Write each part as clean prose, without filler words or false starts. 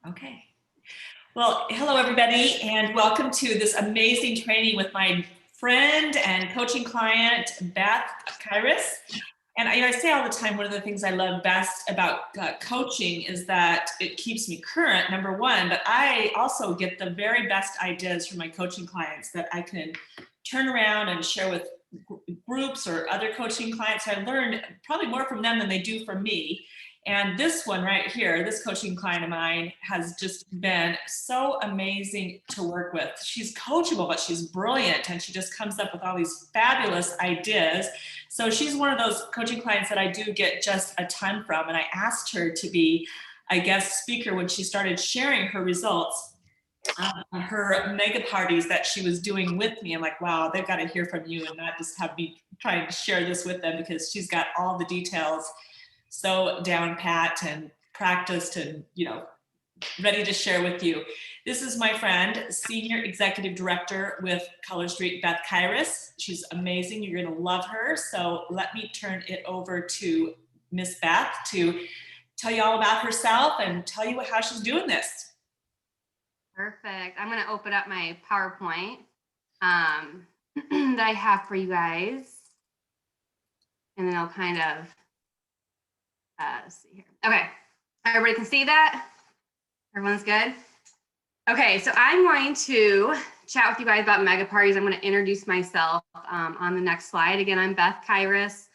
Okay. Well, hello everybody, and welcome to this amazing training with my friend and coaching client, Beth, Kyris. And I say all the time, one of the things I love best about coaching is that it keeps me current, number one, but I also get the very best ideas from my coaching clients that I can turn around and share with groups or other coaching clients. I learn probably more from them than they do from me. And this one right here, this coaching client of mine has just been so amazing to work with. She's coachable, but she's brilliant, and she just comes up with all these fabulous ideas. So she's one of those coaching clients that I do get just a ton from. And I asked her to be a guest speaker when she started sharing her results, her mega parties that she was doing with me. I'm like, wow, they've got to hear from you and not just have me trying to share this with them, because she's got all the details so down pat and practiced and, ready to share with you. This is my friend, Senior Executive Director with Color Street, Beth Kyris. She's amazing. You're going to love her. So let me turn it over to Miss Beth to tell you all about herself and tell you how she's doing this. Perfect. I'm going to open up my PowerPoint that I have for you guys. And then I'll kind of, let's see here. Okay. Everybody can see that? Everyone's good? Okay. So I'm going to chat with you guys about mega parties. I'm going to introduce myself on the next slide. Again, I'm Beth Kyris.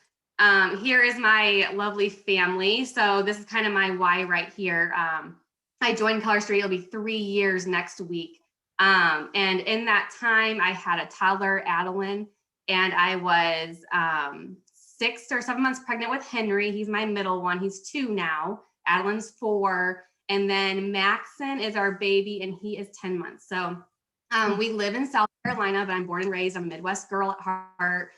Here is my lovely family. So this is kind of my why right here. I joined Color Street. It'll be 3 years next week. And in that time, I had a toddler, Adeline, and I was 6 or 7 months pregnant with Henry. He's my middle one. He's 2 now. Adeline's 4. And then Maxon is our baby, and he is 10 months. So we live in South Carolina, but I'm born and raised. I'm a Midwest girl at heart.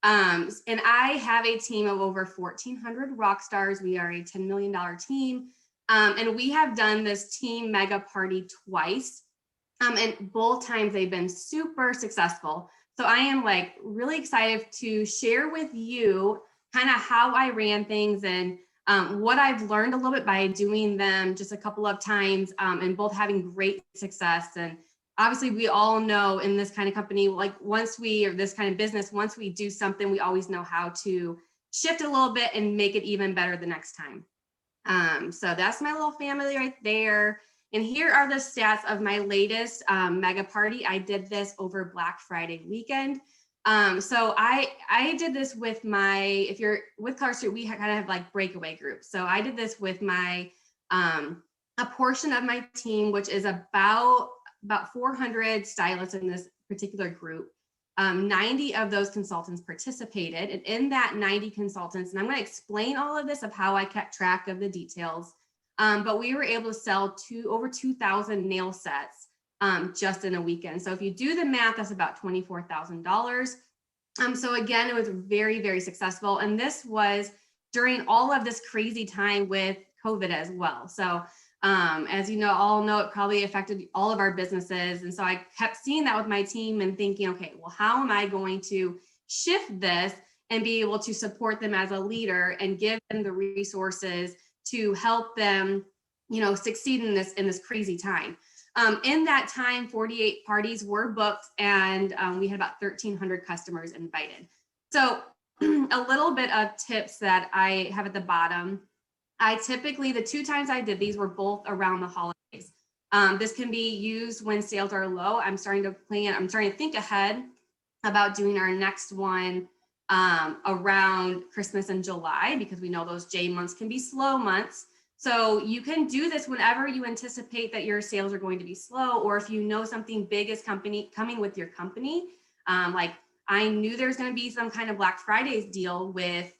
And I have a team of over 1,400 rock stars. We are a $10 million team. And we have done this team mega party twice. And both times they've been super successful. So I am like really excited to share with you kind of how I ran things and what I've learned a little bit by doing them just a couple of times and both having great success. And obviously we all know in this kind of company, like this kind of business, once we do something, we always know how to shift it a little bit and make it even better the next time. So that's my little family right there. And here are the stats of my latest mega party. I did this over Black Friday weekend. So I did this with if you're with Color Street, we kind of have like breakaway groups. So I did this with a portion of my team, which is about 400 stylists in this particular group. 90 of those consultants participated, and in that 90 consultants, and I'm going to explain all of this of how I kept track of the details, but we were able to sell over 2,000 nail sets just in a weekend. So if you do the math, that's about $24,000. So again, it was very, very successful, and this was during all of this crazy time with COVID as well. So as you all know, it probably affected all of our businesses. And so I kept seeing that with my team and thinking, okay, well, how am I going to shift this and be able to support them as a leader and give them the resources to help them, succeed in this crazy time. In that time, 48 parties were booked, and we had about 1,300 customers invited. So a little bit of tips that I have at the bottom. I typically, the 2 times I did these were both around the holidays. This can be used when sales are low. I'm starting to think ahead about doing our next one around Christmas and July, because we know those J months can be slow months. So you can do this whenever you anticipate that your sales are going to be slow, or if you know something big is coming with your company. Like I knew there's going to be some kind of Black Friday's deal with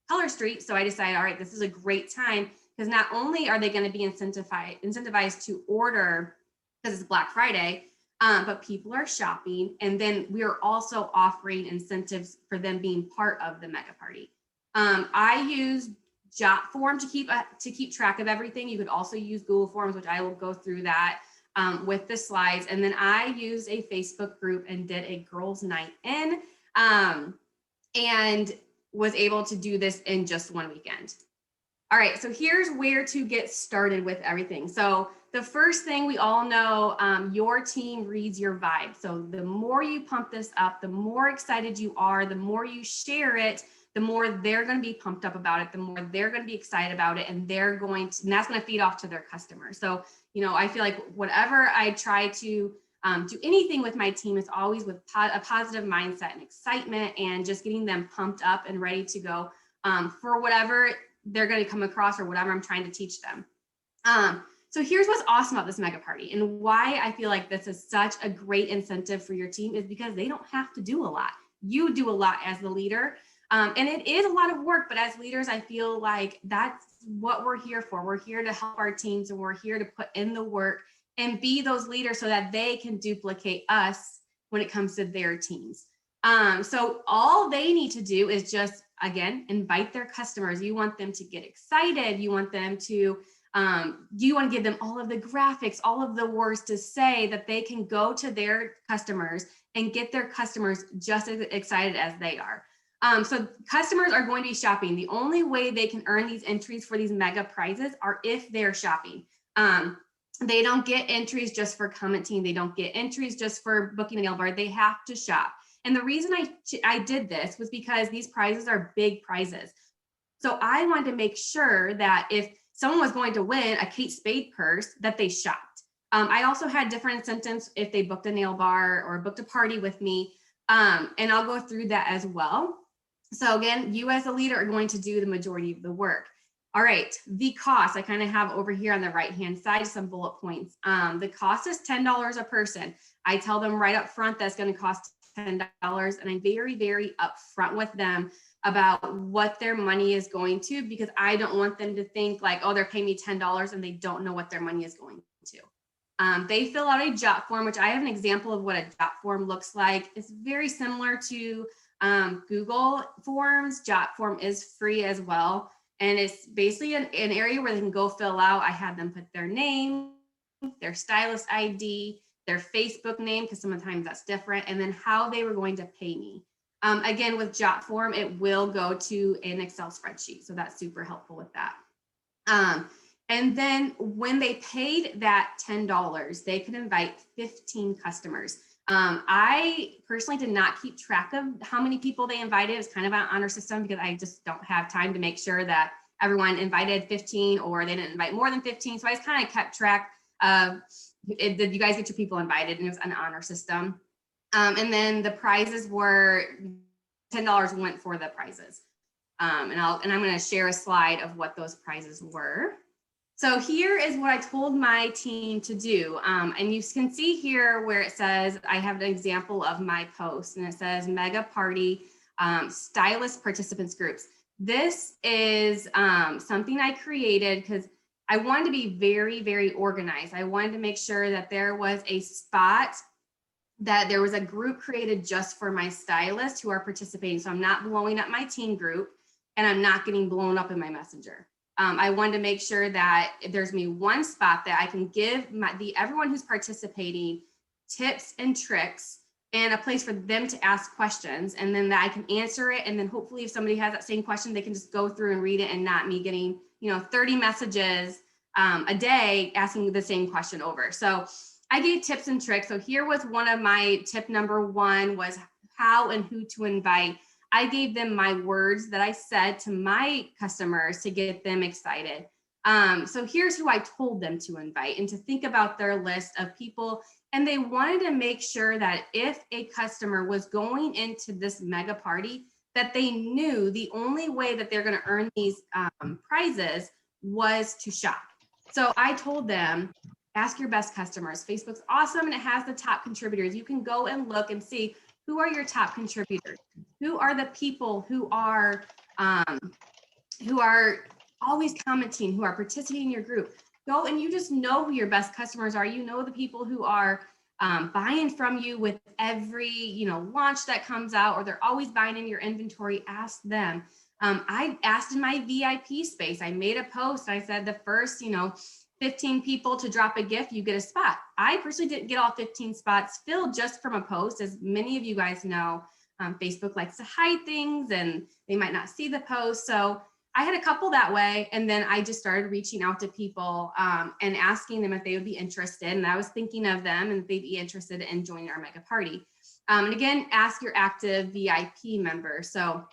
Color Street. So I decided, all right, this is a great time, because not only are they going to be incentivized to order because it's Black Friday, but people are shopping. And then we are also offering incentives for them being part of the mega party. I use Jotform to keep track of everything. You could also use Google Forms, which I will go through that with the slides. And then I used a Facebook group and did a girls' night in. And was able to do this in just one weekend. All right, so here's where to get started with everything. So the first thing we all know, your team reads your vibe. So the more you pump this up, the more excited you are, the more you share it, the more they're going to be pumped up about it, the more they're going to be excited about it, and and that's going to feed off to their customers. So, I feel like whatever I try to do anything with my team is always with a positive mindset and excitement, and just getting them pumped up and ready to go for whatever they're going to come across or whatever I'm trying to teach them. So here's what's awesome about this mega party, and why I feel like this is such a great incentive for your team is because they don't have to do a lot. You do a lot as the leader. And it is a lot of work, but as leaders, I feel like that's what we're here for. We're here to help our teams, and we're here to put in the work and be those leaders so that they can duplicate us when it comes to their teams. So all they need to do is just, again, invite their customers. You want them to get excited. You want them to, you want to give them all of the graphics, all of the words to say that they can go to their customers and get their customers just as excited as they are. So customers are going to be shopping. The only way they can earn these entries for these mega prizes are if they're shopping. They don't get entries just for commenting. They don't get entries just for booking a nail bar. They have to shop. And the reason I did this was because these prizes are big prizes. So I wanted to make sure that if someone was going to win a Kate Spade purse, that they shopped. I also had different incentives if they booked a nail bar or booked a party with me. And I'll go through that as well. So again, you as a leader are going to do the majority of the work. All right, the cost I kind of have over here on the right-hand side, some bullet points. The cost is $10 a person. I tell them right up front that's going to cost $10, and I'm very, very upfront with them about what their money is going to, because I don't want them to think like, oh, they're paying me $10 and they don't know what their money is going to. They fill out a jot form, which I have an example of what a jot form looks like. It's very similar to Google Forms. Jot form is free as well. And it's basically an area where they can go fill out. I had them put their name, their stylist ID, their Facebook name, because sometimes that's different, and then how they were going to pay me. Again, with jot form, it will go to an Excel spreadsheet. So that's super helpful with that. And then when they paid that $10, they could invite 15 customers. I personally did not keep track of how many people they invited. It was kind of an honor system because I just don't have time to make sure that everyone invited 15 or they didn't invite more than 15. So I just kind of kept track of, did you guys get your people invited? And it was an honor system. And then the prizes were $10 went for the prizes. And I'm going to share a slide of what those prizes were. So here is what I told my team to do. And you can see here where it says, I have an example of my post, and it says mega party stylist participants groups. This is something I created because I wanted to be very, very organized. I wanted to make sure that there was a spot, that there was a group created just for my stylists who are participating. So I'm not blowing up my team group, and I'm not getting blown up in my messenger. I wanted to make sure that there's me one spot that I can give everyone who's participating tips and tricks, and a place for them to ask questions, and then that I can answer it. And then hopefully if somebody has that same question, they can just go through and read it, and not me getting 30 messages a day asking the same question over. So I gave tips and tricks. So here was one of my tip number one, was how and who to invite. I gave them my words that I said to my customers to get them excited. So here's who I told them to invite, and to think about their list of people. And they wanted to make sure that if a customer was going into this mega party, that they knew the only way that they're going to earn these prizes was to shop. So I told them, ask your best customers. Facebook's awesome, and it has the top contributors. You can go and look and see, who are your top contributors? Who are the people who are always commenting, who are participating in your group? Go and you just know who your best customers are. You know the people who are buying from you with every launch that comes out, or they're always buying in your inventory. Ask them. I asked in my VIP space. I made a post. I said the first 15 people to drop a gift, you get a spot. I personally didn't get all 15 spots filled just from a post. As many of you guys know, Facebook likes to hide things and they might not see the post. So I had a couple that way. And then I just started reaching out to people and asking them if they would be interested. And I was thinking of them and they'd be interested in joining our mega party. And again, ask your active VIP member. So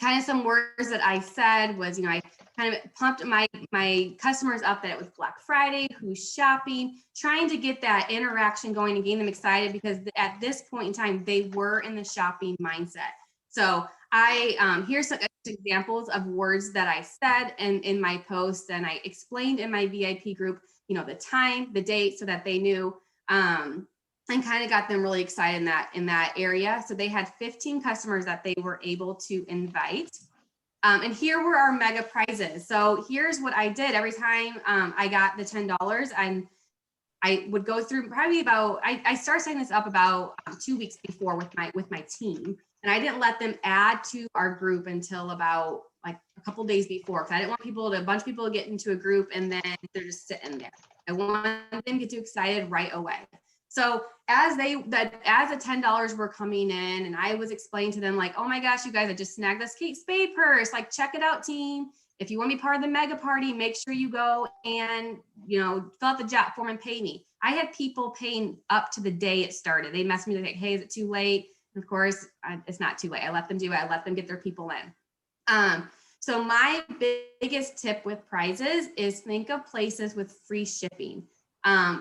kind of some words that I said was, I kind of pumped my customers up that it was Black Friday, who's shopping, trying to get that interaction going and getting them excited, because at this point in time, they were in the shopping mindset. So here's some examples of words that I said in my post, and I explained in my VIP group, the time, the date, so that they knew, and kind of got them really excited in that area. So they had 15 customers that they were able to invite. And here were our mega prizes. So here's what I did every time I got the $10, and I would go through probably I started setting this up about 2 weeks before with my team. And I didn't let them add to our group until about like a couple days before, because I didn't want a bunch of people to get into a group and then they're just sitting there. I wanted them to get too excited right away. So as the $10 were coming in, and I was explaining to them like, oh my gosh, you guys, I just snagged this Kate Spade purse. Like, check it out, team. If you want to be part of the mega party, make sure you go and, fill out the job form and pay me. I had people paying up to the day it started. They messaged me like, hey, is it too late? And of course, it's not too late. I let them do it. I let them get their people in. So my biggest tip with prizes is think of places with free shipping.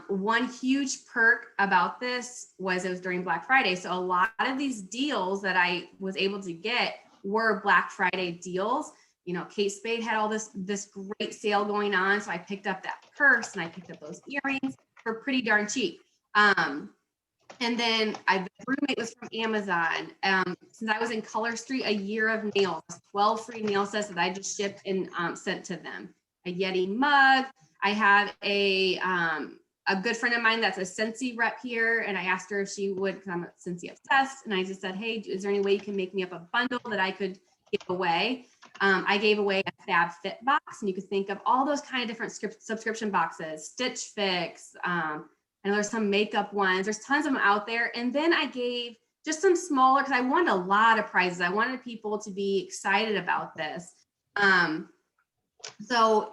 One huge perk about this was it was during Black Friday. So a lot of these deals that I was able to get were Black Friday deals. Kate Spade had all this great sale going on. So I picked up that purse and I picked up those earrings for pretty darn cheap. And then the roommate was from Amazon. Since I was in Color Street, a year of nails, 12 free nail sets that I just shipped and sent to them. A Yeti mug. I have a good friend of mine that's a Scentsy rep here, and I asked her if she would, because I'm a Scentsy obsessed, and I just said, hey, is there any way you can make me up a bundle that I could give away? I gave away a Fab Fit box, and you could think of all those kind of different subscription boxes, Stitch Fix, I know there's some makeup ones, there's tons of them out there. And then I gave just some smaller, because I wanted a lot of prizes. I wanted people to be excited about this. So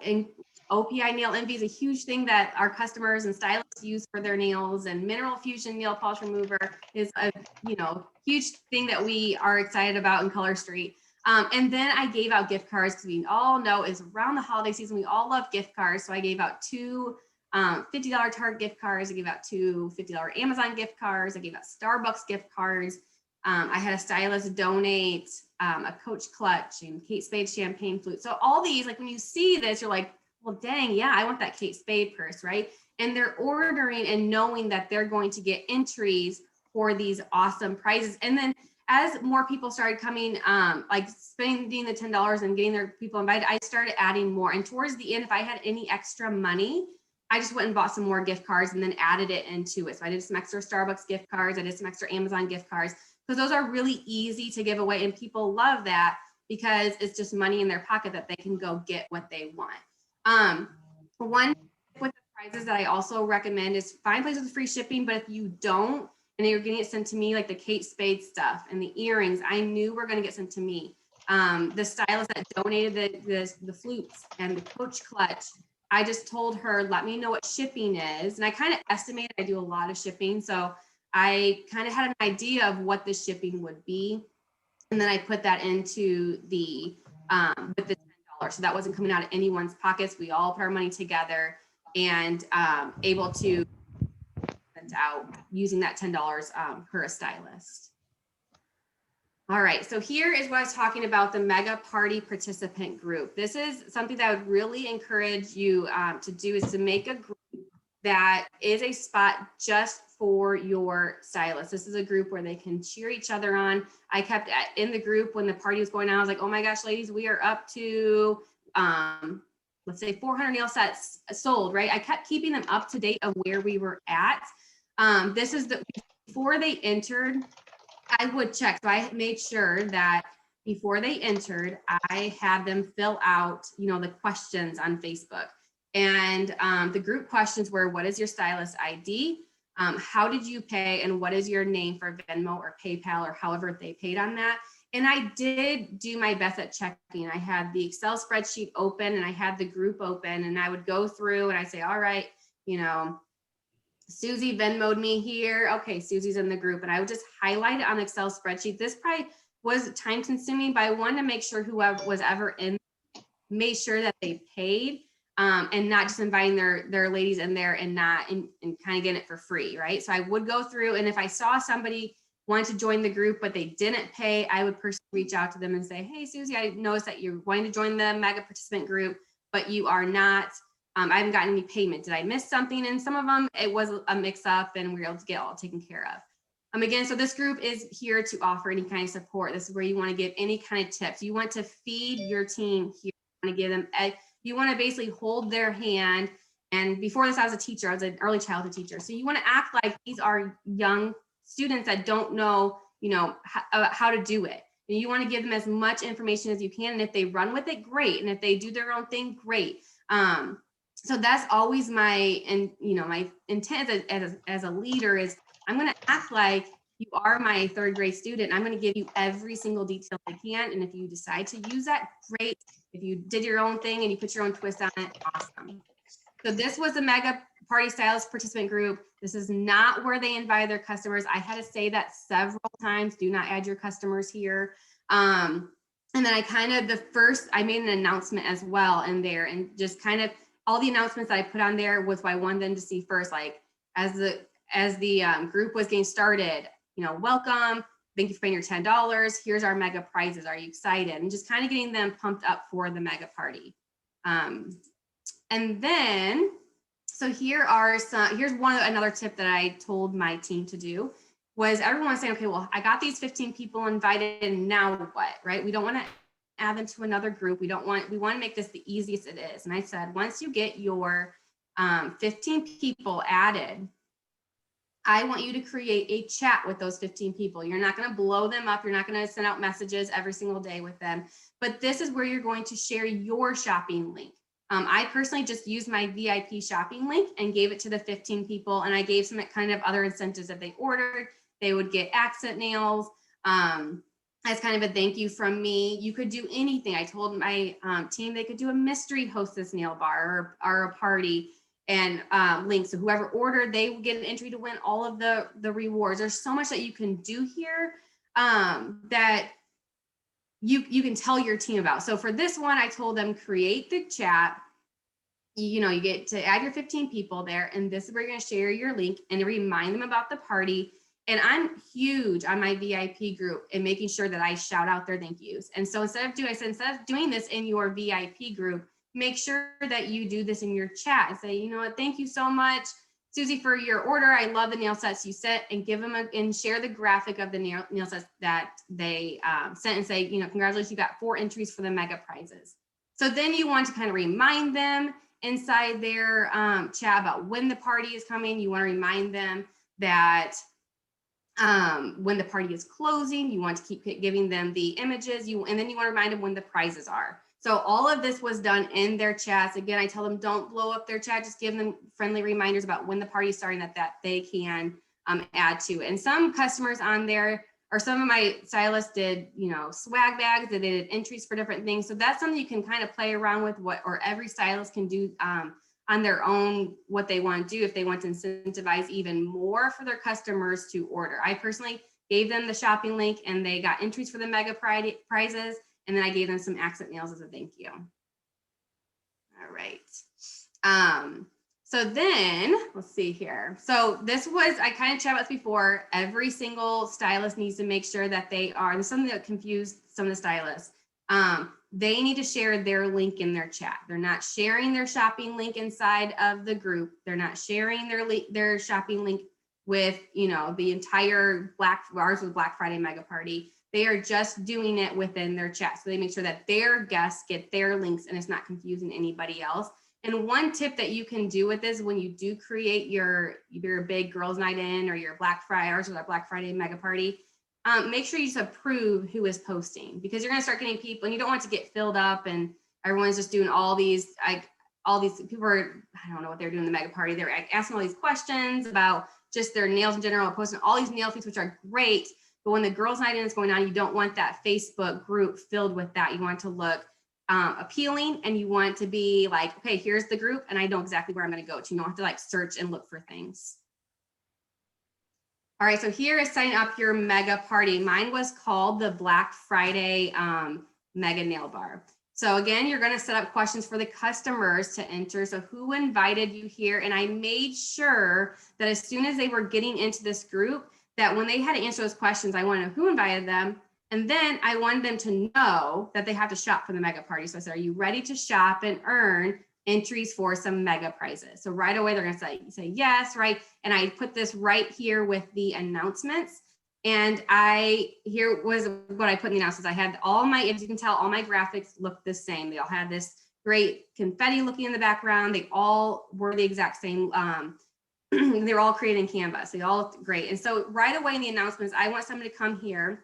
OPI Nail Envy is a huge thing that our customers and stylists use for their nails, and Mineral Fusion Nail Polish Remover is a huge thing that we are excited about in Color Street. And then I gave out gift cards, because we all know it's around the holiday season. We all love gift cards. So I gave out two $50 Target gift cards. I gave out two $50 Amazon gift cards. I gave out Starbucks gift cards. I had a stylist donate a Coach clutch and Kate Spade champagne flute. So all these, like when you see this, you're like, well, dang, yeah, I want that Kate Spade purse, right? And they're ordering and knowing that they're going to get entries for these awesome prizes. And then as more people started coming, like spending the $10 and getting their people invited, I started adding more. And towards the end, if I had any extra money, I just went and bought some more gift cards and then added it into it. So I did some extra Starbucks gift cards. I did some extra Amazon gift cards, because those are really easy to give away. And people love that because it's just money in their pocket that they can go get what they want. One with the prizes that I also recommend is find places with free shipping. But if you don't, and you're getting it sent to me, like the Kate Spade stuff and the earrings, I knew were going to get sent to me. The stylist that donated the flutes and the Coach clutch, I just told her, let me know what shipping is. And I kind of estimated, I do a lot of shipping. So I kind of had an idea of what the shipping would be. And then I put that into the, with the $10. So that wasn't coming out of anyone's pockets. We all put our money together and able to send out using that $10 per a stylist. All right, so here is what I was talking about, the mega party participant group. This is something that I would really encourage you to do, is to make a group that is a spot just for your stylist. This is a group where they can cheer each other on. I kept in the group when the party was going on, I was like, oh my gosh, ladies, we are up to, let's say 400 nail sets sold, right? I kept keeping them up to date of where we were at. This is before they entered, I would check. So I made sure that before they entered, I had them fill out, the questions on Facebook. And the group questions were, what is your stylist ID? How did you pay? And what is your name for Venmo or PayPal or however they paid on that? And I did do my best at checking. I had the Excel spreadsheet open and I had the group open, and I would go through and I say, all right, you know, Susie Venmo'd me here. Okay, Susie's in the group. And I would just highlight it on the Excel spreadsheet. This probably was time consuming, but I wanted to make sure whoever was ever in made sure that they paid, and not just inviting their ladies in there and not and kind of getting it for free, right? So I would go through, and if I saw somebody wanted to join the group but they didn't pay, I would personally reach out to them and say, hey Susie, I noticed that you're wanting to join the mega participant group, but you are not. I haven't gotten any payment. Did I miss something? And some of them, it was a mix up and we were able to get all taken care of. Again, so this group is here to offer any kind of support. This is where you want to give any kind of tips. You want to feed your team here. You want to give them, you want to basically hold their hand. And before this, I was a teacher. I was an early childhood teacher. So you want to act like these are young students that don't know, you know, how to do it. And you want to give them as much information as you can. And if they run with it, great. And if they do their own thing, great. So that's always my, and you know, my intent as a leader is I'm going to act like you are my third grade student. I'm going to give you every single detail I can. And if you decide to use that, great. If you did your own thing and you put your own twist on it, awesome. So this was the Mega Party Stylist participant group. This is not where they invite their customers. I had to say that several times. Do not add your customers here. And then I made an announcement as well in there, and just kind of all the announcements that I put on there was what I wanted them to see first. Like as the group was getting started, you know, welcome, thank you for paying your $10. Here's our mega prizes. Are you excited? And just kind of getting them pumped up for the mega party. And then, so here's another tip that I told my team to do was everyone saying, okay, well, I got these 15 people invited and now what, right? We don't want to add them to another group. We want to make this the easiest it is. And I said, once you get your 15 people added, I want you to create a chat with those 15 people. You're not going to blow them up. You're not going to send out messages every single day with them. But this is where you're going to share your shopping link. I personally just used my VIP shopping link and gave it to the 15 people. And I gave some kind of other incentives that they ordered. They would get accent nails as kind of a thank you from me. You could do anything. I told my team they could do a mystery hostess nail bar or a party and link. So whoever ordered, they would get an entry to win all of the rewards. There's so much that you can do here that you can tell your team about. So for this one, I told them create the chat. You know, you get to add your 15 people there, and this is where you're going to share your link and remind them about the party. And I'm huge on my VIP group and making sure that I shout out their thank yous. And so instead of doing this in your VIP group, make sure that you do this in your chat and say, you know what, thank you so much, Susie, for your order. I love the nail sets you sent, and give them and share the graphic of the nail sets that they sent and say, you know, congratulations, you got 4 entries for the mega prizes. So then you want to kind of remind them inside their chat about when the party is coming. You want to remind them that when the party is closing, you want to keep giving them the images, and then you want to remind them when the prizes are. So all of this was done in their chats. Again, I tell them don't blow up their chat, just give them friendly reminders about when the party is starting that they can add to. And some customers on there, or some of my stylists did, you know, swag bags, they did entries for different things. So that's something you can kind of play around with, or every stylist can do on their own, what they want to do if they want to incentivize even more for their customers to order. I personally gave them the shopping link and they got entries for the mega prizes. And then I gave them some accent nails as a thank you. All right. So then let's see here. So this was, I kind of chatted about this before. Every single stylist needs to make sure that they are, and something that confused some of the stylists. They need to share their link in their chat. They're not sharing their shopping link inside of the group. They're not sharing their shopping link with, you know, the entire ours was Black Friday mega party. They are just doing it within their chat. So they make sure that their guests get their links and it's not confusing anybody else. And one tip that you can do with this, when you do create your big girls night in or your Black Friday, ours was our Black Friday mega party, make sure you just approve who is posting, because you're going to start getting people and you don't want to get filled up and everyone's just doing all these people are, I don't know what they're doing in the mega party. They're asking all these questions about just their nails in general, posting all these nail feeds, which are great. But when the girls' night in is going on, you don't want that Facebook group filled with that. You want it to look appealing, and you want it to be like, okay, here's the group, and I know exactly where I'm going to go to. You don't have to like search and look for things. All right, so here is setting up your mega party. Mine was called the Black Friday Mega Nail Bar. So again, you're gonna set up questions for the customers to enter. So who invited you here? And I made sure that as soon as they were getting into this group, that when they had to answer those questions, I wanted to know who invited them. And then I wanted them to know that they have to shop for the mega party. So I said, are you ready to shop and earn entries for some mega prizes? So right away, they're gonna say yes, right? And I put this right here with the announcements. And here was what I put in the announcements. I had all my, as you can tell, all my graphics looked the same. They all had this great confetti looking in the background. They all were the exact same. They were all created in Canva. So they all great. And so right away in the announcements, I want somebody to come here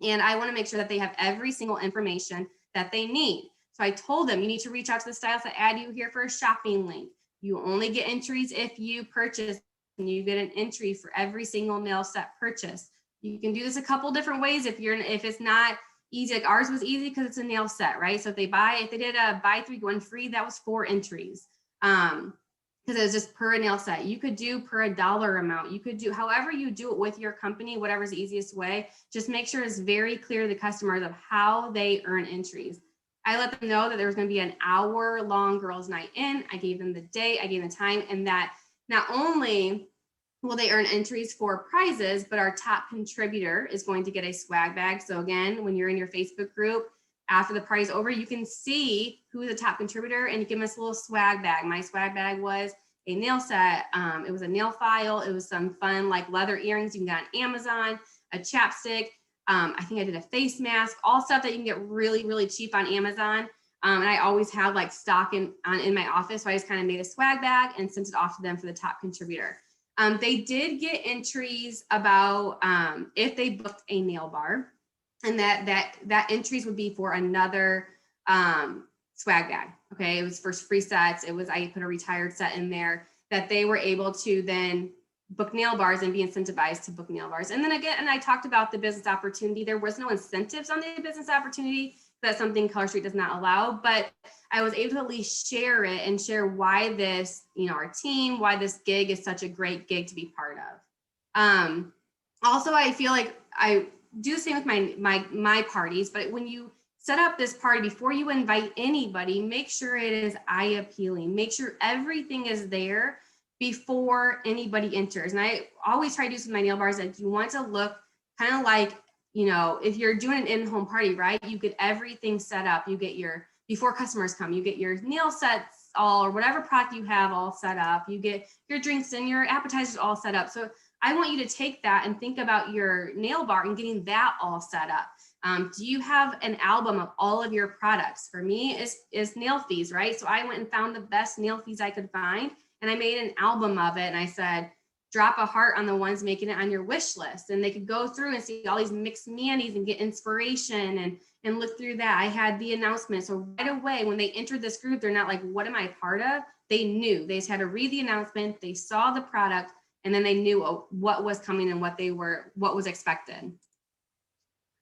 and I want to make sure that they have every single information that they need. So I told them, you need to reach out to the stylist that add you here for a shopping link. You only get entries if you purchase, and you get an entry for every single nail set purchase. You can do this a couple different ways if it's not easy. Like ours was easy because it's a nail set, right? So if they did a buy 3 1 free, that was 4 entries. Because it was just per nail set. You could do per a dollar amount. You could do however you do it with your company, whatever's the easiest way. Just make sure it's very clear to the customers of how they earn entries. I let them know that there was going to be an hour-long girls' night in. I gave them the day, I gave them the time, and that not only will they earn entries for prizes, but our top contributor is going to get a swag bag. So again, when you're in your Facebook group, after the party's over, you can see who's the top contributor and you give them this little swag bag. My swag bag was a nail set. It was a nail file. It was some fun like leather earrings you can get on Amazon, a chapstick. I think I did a face mask, all stuff that you can get really, really cheap on Amazon. And I always have like stock in my office. So I just kind of made a swag bag and sent it off to them for the top contributor. They did get entries about if they booked a nail bar, and that entries would be for another swag bag. Okay, it was for free sets. I put a retired set in there that they were able to then book nail bars and be incentivized to book nail bars. And then again, and I talked about the business opportunity. There was no incentives on the business opportunity. That's something Color Street does not allow, but I was able to at least share it and share why this, our team, why this gig is such a great gig to be part of. Also, I feel like I do the same with my parties, but when you set up this party, before you invite anybody, make sure it is eye appealing. Make sure everything is there before anybody enters. And I always try to do this with my nail bars, that you want to look kind of like, if you're doing an in-home party, right? You get everything set up. You get before customers come, you get your nail sets or whatever product you have all set up. You get your drinks and your appetizers all set up. So I want you to take that and think about your nail bar and getting that all set up. Do you have an album of all of your products? For me, is nail fees, right? So I went and found the best nail fees I could find, and I made an album of it. And I said, drop a heart on the ones making it on your wish list. And they could go through and see all these mixed manis and get inspiration and look through that. I had the announcement. So right away, when they entered this group, they're not like, what am I part of? They knew. They just had to read the announcement. They saw the product, and then they knew what was coming and what was expected.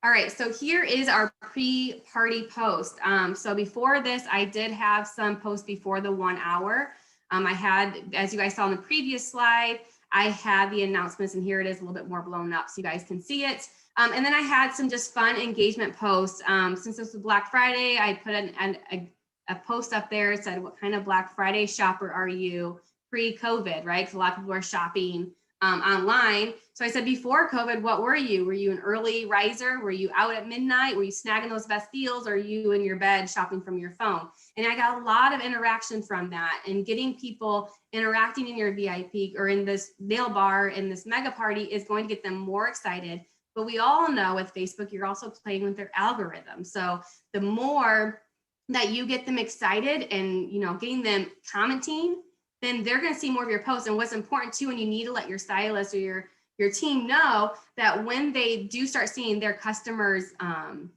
All right, so here is our pre-party post. So before this, I did have some posts before the 1 hour. I had, as you guys saw in the previous slide, I had the announcements, and here it is a little bit more blown up so you guys can see it. And then I had some just fun engagement posts. Since this was Black Friday, I put a post up there. It said, what kind of Black Friday shopper are you pre-COVID, right? Because a lot of people are shopping online. So I said, before COVID, what were you? Were you an early riser? Were you out at midnight? Were you snagging those best deals? Or are you in your bed shopping from your phone? And I got a lot of interaction from that, and getting people interacting in your VIP or in this nail bar in this mega party is going to get them more excited. But we all know with Facebook, you're also playing with their algorithm. So the more that you get them excited and, getting them commenting, then they're going to see more of your posts. And what's important too, and you need to let your stylist or your team know that when they do start seeing their customers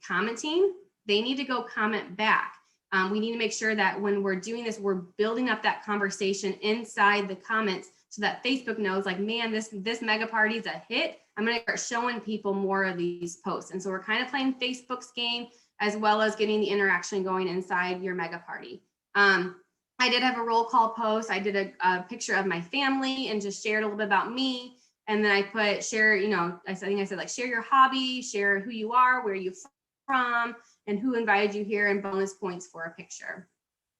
commenting, they need to go comment back. We need to make sure that when we're doing this, we're building up that conversation inside the comments so that Facebook knows like, man, this mega party is a hit. I'm going to start showing people more of these posts. And so we're kind of playing Facebook's game as well as getting the interaction going inside your mega party. I did have a roll call post. I did a picture of my family and just shared a little bit about me. And then I put share, you know, I think I said like share your hobby, share who you are, where you're from, and who invited you here, and bonus points for a picture.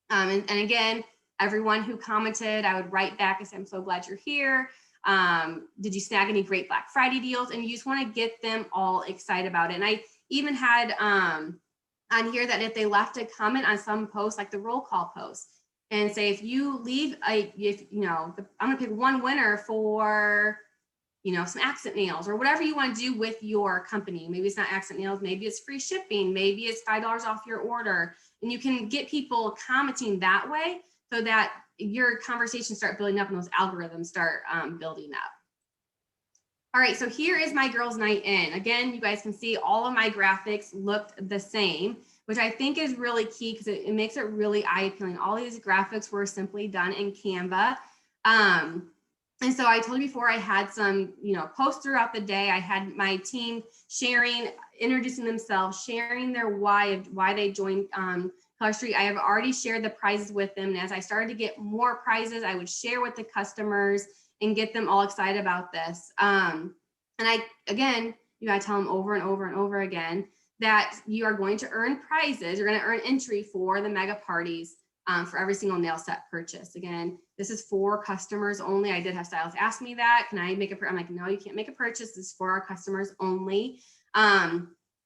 And again, everyone who commented, I would write back and say, I'm so glad you're here. Did you snag any great Black Friday deals? And you just want to get them all excited about it. And I even had on here that if they left a comment on some post, like the roll call post, and say, if you leave I'm gonna pick one winner for, you know, some accent nails or whatever you want to do with your company. Maybe it's not accent nails, maybe it's free shipping, maybe it's $5 off your order. And you can get people commenting that way so that your conversations start building up and those algorithms start building up. All right, so here is my girls' night in. Again, you guys can see all of my graphics looked the same, which I think is really key because it makes it really eye-appealing. All these graphics were simply done in Canva. And so I told you before, I had some, you know, posts throughout the day. I had my team sharing, introducing themselves, sharing their why they joined Color Street. I have already shared the prizes with them. And as I started to get more prizes, I would share with the customers and get them all excited about this. And again, you gotta tell them over and over and over again that you are going to earn prizes. You're going to earn entry for the mega parties for every single nail set purchase. Again, this is for customers only. I did have stylists ask me that. Can I make a, I'm like, no, you can't make a purchase. This is for our customers only.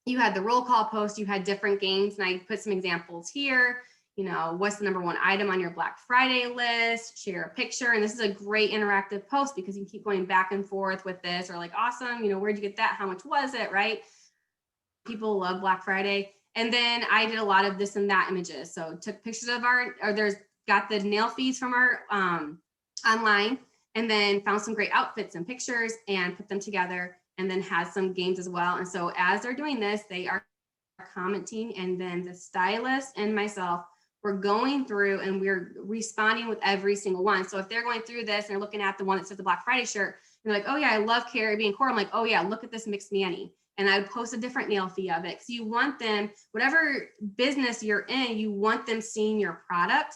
You had the roll call post, you had different games, and I put some examples here. You know, what's the #1 item on your Black Friday list? Share a picture. And this is a great interactive post because you can keep going back and forth with this, or like, awesome, you know, where'd you get that? How much was it, right? People love Black Friday. And then I did a lot of this and that images. So took pictures of got the nail feeds from our online, and then found some great outfits and pictures and put them together, and then had some games as well. And so as they're doing this, they are commenting, and then the stylist and myself, we're going through and we're responding with every single one. So if they're going through this and they're looking at the one that says the Black Friday shirt, they're like, oh yeah, I love Caribbean core. I'm like, oh yeah, look at this mixed Manny. And I would post a different nail fee of it. Because you want them, whatever business you're in, you want them seeing your product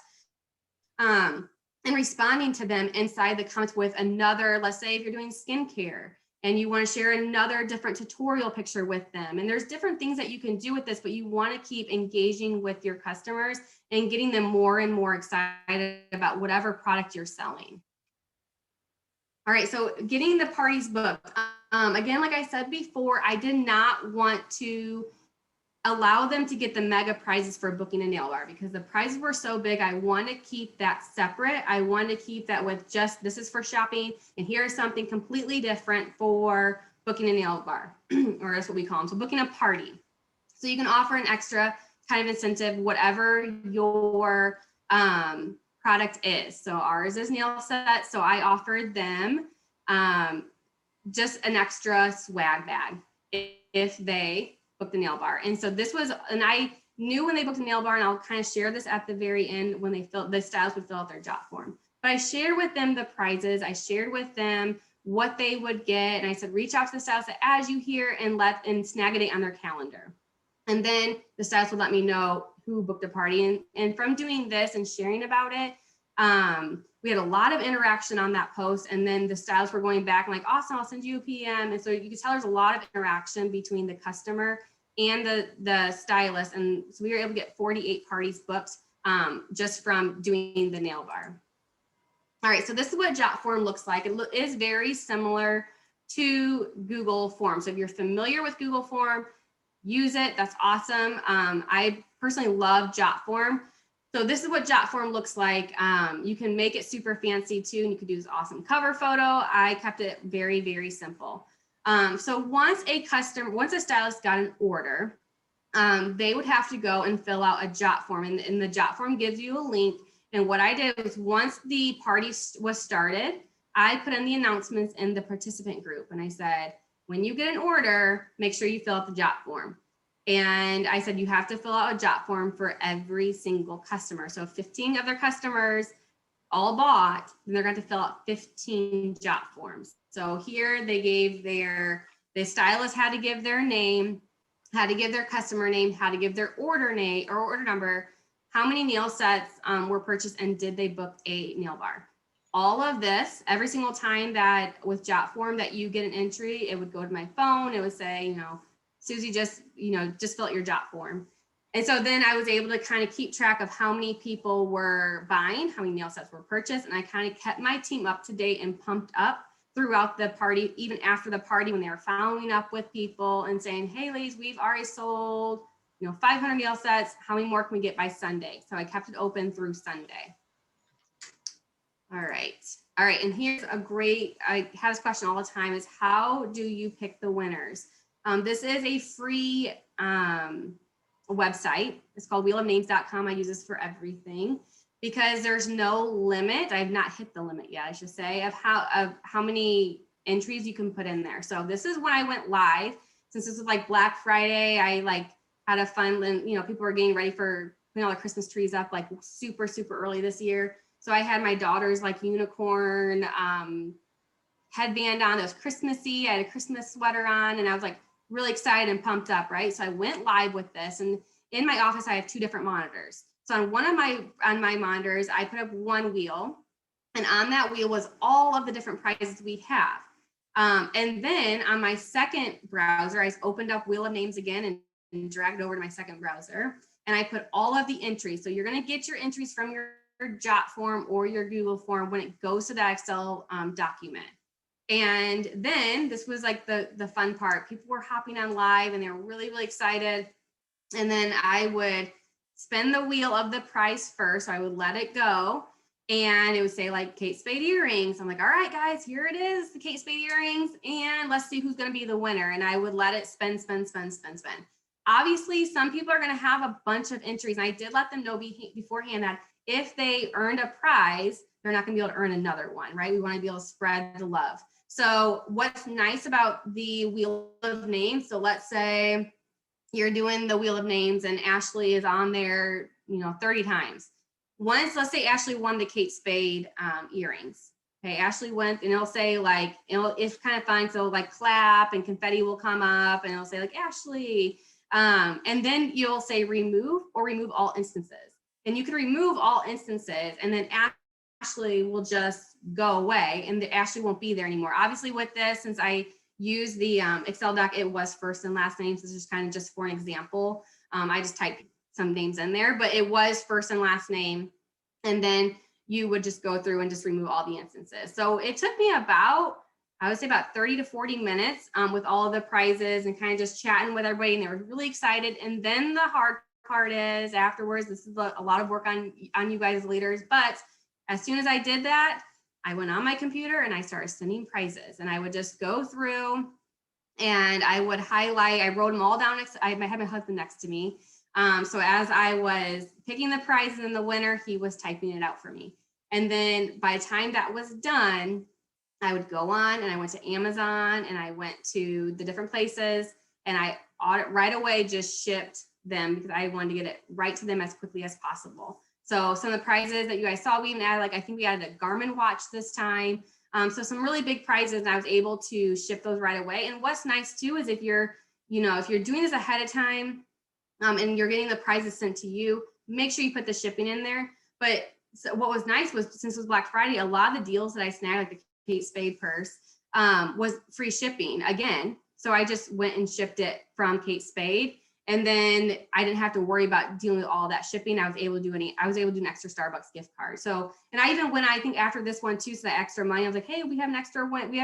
and responding to them inside the comments with another, let's say if you're doing skincare and you want to share another different tutorial picture with them. And there's different things that you can do with this, but you want to keep engaging with your customers and getting them more and more excited about whatever product you're selling. All right, so getting the parties booked. Again, like I said before, I did not want to allow them to get the mega prizes for booking a nail bar because the prizes were so big. I want to keep that separate. I want to keep that with just, this is for shopping, and here's something completely different for booking a nail bar, or that's what we call them. So booking a party. So you can offer an extra kind of incentive, whatever your product is. So ours is nail set. So I offered them just an extra swag bag if they booked the nail bar. And so this was, and I knew when they booked the nail bar, and I'll kind of share this at the very end when they filled, the stylists would fill out their job form. But I shared with them the prizes. I shared with them what they would get. And I said, reach out to the stylist as you hear and snag a date on their calendar. And then the stylist would let me know who booked the party. And from doing this and sharing about it, we had a lot of interaction on that post. And then the stylists were going back and like, awesome, I'll send you a PM. And so you can tell there's a lot of interaction between the customer and the stylist. And so we were able to get 48 parties booked just from doing the nail bar. All right, so this is what JotForm looks like. It is very similar to Google Forms. So if you're familiar with Google Form, use it. That's awesome. I personally love JotForm. So this is what JotForm looks like. You can make it super fancy too, and you could do this awesome cover photo. I kept it very, very simple. So once a stylist got an order, they would have to go and fill out a JotForm, and the JotForm gives you a link. And what I did was once the party was started, I put in the announcements in the participant group, and I said, when you get an order, make sure you fill out the JotForm. And I said, you have to fill out a JotForm for every single customer. So 15 of their customers, all bought, then they're going to fill out 15 jot forms. So here they gave the stylist had to give their name, had to give their customer name, had to give their order name or order number, how many nail sets were purchased, and did they book a nail bar. All of this, every single time that with jot form that you get an entry, it would go to my phone. It would say, Susie, just fill out your jot form. And so then I was able to kind of keep track of how many people were buying, how many nail sets were purchased. And I kind of kept my team up to date and pumped up throughout the party, even after the party, when they were following up with people and saying, hey, ladies, we've already sold, 500 nail sets. How many more can we get by Sunday? So I kept it open through Sunday. All right. And here's I have this question all the time is, how do you pick the winners? This is a free website. It's called wheelofnames.com. I use this for everything because there's no limit. I've not hit the limit yet, I should say, of how many entries you can put in there. So this is when I went live. Since this was like Black Friday, I had a fun, people were getting ready for putting all the Christmas trees up like super, super early this year. So I had my daughter's unicorn headband on. It was Christmassy. I had a Christmas sweater on, and I was really excited and pumped up, right? So I went live with this, and in my office, I have 2 different monitors. So on my monitors, I put up one wheel, and on that wheel was all of the different prizes we have. And then on my second browser, I opened up Wheel of Names again and dragged it over to my second browser, and I put all of the entries. So you're going to get your entries from your jot form or your Google form when it goes to that Excel document. And then this was the fun part. People were hopping on live and they were really, really excited. And then I would spin the wheel of the price first. So I would let it go. And it would say Kate Spade earrings. I'm all right, guys, here it is, the Kate Spade earrings. And let's see who's going to be the winner. And I would let it spin. Obviously, some people are going to have a bunch of entries. And I did let them know beforehand that if they earned a prize, they're not going to be able to earn another one, right? We want to be able to spread the love. So what's nice about the Wheel of Names, so let's say you're doing the Wheel of Names and Ashley is on there, 30 times. Let's say Ashley won the Kate Spade earrings. Okay, Ashley went, and it'll say it's kind of fun. So clap and confetti will come up and it'll say Ashley. And then you'll say remove or remove all instances. And you can remove all instances, and then Ashley will just go away, and Ashley won't be there anymore. Obviously with this, since I use the Excel doc, it was first and last names. This is kind of just for an example. I just typed some names in there, but it was first and last name. And then you would just go through and just remove all the instances. So it took me about 30 to 40 minutes with all of the prizes and kind of just chatting with everybody, and they were really excited. And then the hard part is afterwards, this is a lot of work on you guys as leaders, but as soon as I did that, I went on my computer and I started sending prizes, and I would just go through and I would highlight, I wrote them all down. I had my husband next to me. So as I was picking the prizes and the winner, he was typing it out for me. And then by the time that was done, I would go on and I went to Amazon and I went to the different places, and I right away just shipped them because I wanted to get it right to them as quickly as possible. So some of the prizes that you guys saw, we even added, I think we added a Garmin watch this time. So some really big prizes, and I was able to ship those right away. And what's nice too is if you're doing this ahead of time and you're getting the prizes sent to you, make sure you put the shipping in there. But so what was nice was, since it was Black Friday, a lot of the deals that I snagged, like the Kate Spade purse, was free shipping again. So I just went and shipped it from Kate Spade. And then I didn't have to worry about dealing with all that shipping. I was able to do an extra Starbucks gift card. So, and I even went, I think after this one too, so the extra money, I was like, hey, we have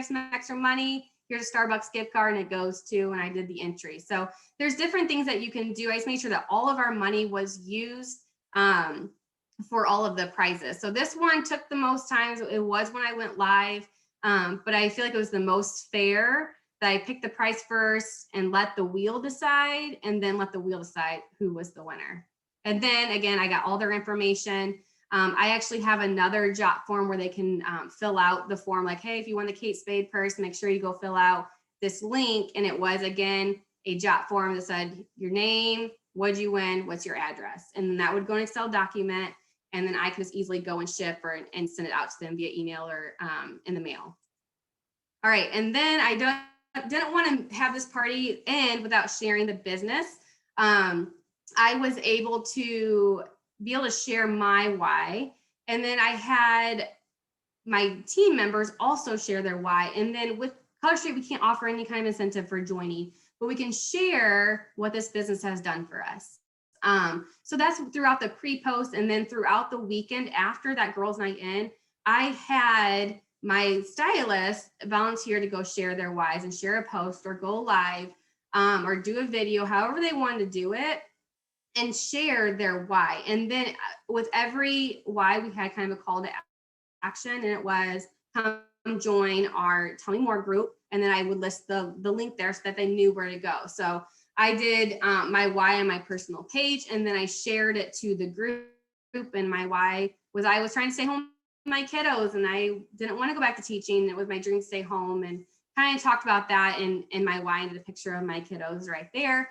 some extra money. Here's a Starbucks gift card, and it goes to, and I did the entry. So there's different things that you can do. I just made sure that all of our money was used for all of the prizes. So this one took the most time. It was when I went live, but I feel like it was the most fair. That I picked the price first and let the wheel decide, and then let the wheel decide who was the winner. And then again, I got all their information. I actually have another jot form where they can fill out the form, like, hey, if you won the Kate Spade purse, make sure you go fill out this link. And it was, again, a jot form that said your name, what'd you win, what's your address? And then that would go in an Excel document. and then I can just easily go and ship and send it out to them via email or in the mail. All right, and then I didn't want to have this party end without sharing the business. I was able to share my why, and then I had my team members also share their why. And then with Color Street, we can't offer any kind of incentive for joining, but we can share what this business has done for us. So that's throughout the pre-post, and then throughout the weekend after that girls' night in, I had my stylist volunteer to go share their whys and share a post or go live or do a video, however they wanted to do it, and share their why. And then with every why, we had kind of a call to action, and it was come join our Tell Me More group. And then I would list the link there so that they knew where to go. So I did my why on my personal page, and then I shared it to the group. And my why was I was trying to stay home with my kiddos, and I didn't want to go back to teaching. It was my dream to stay home, and kind of talked about that in my why, and the picture of my kiddos right there.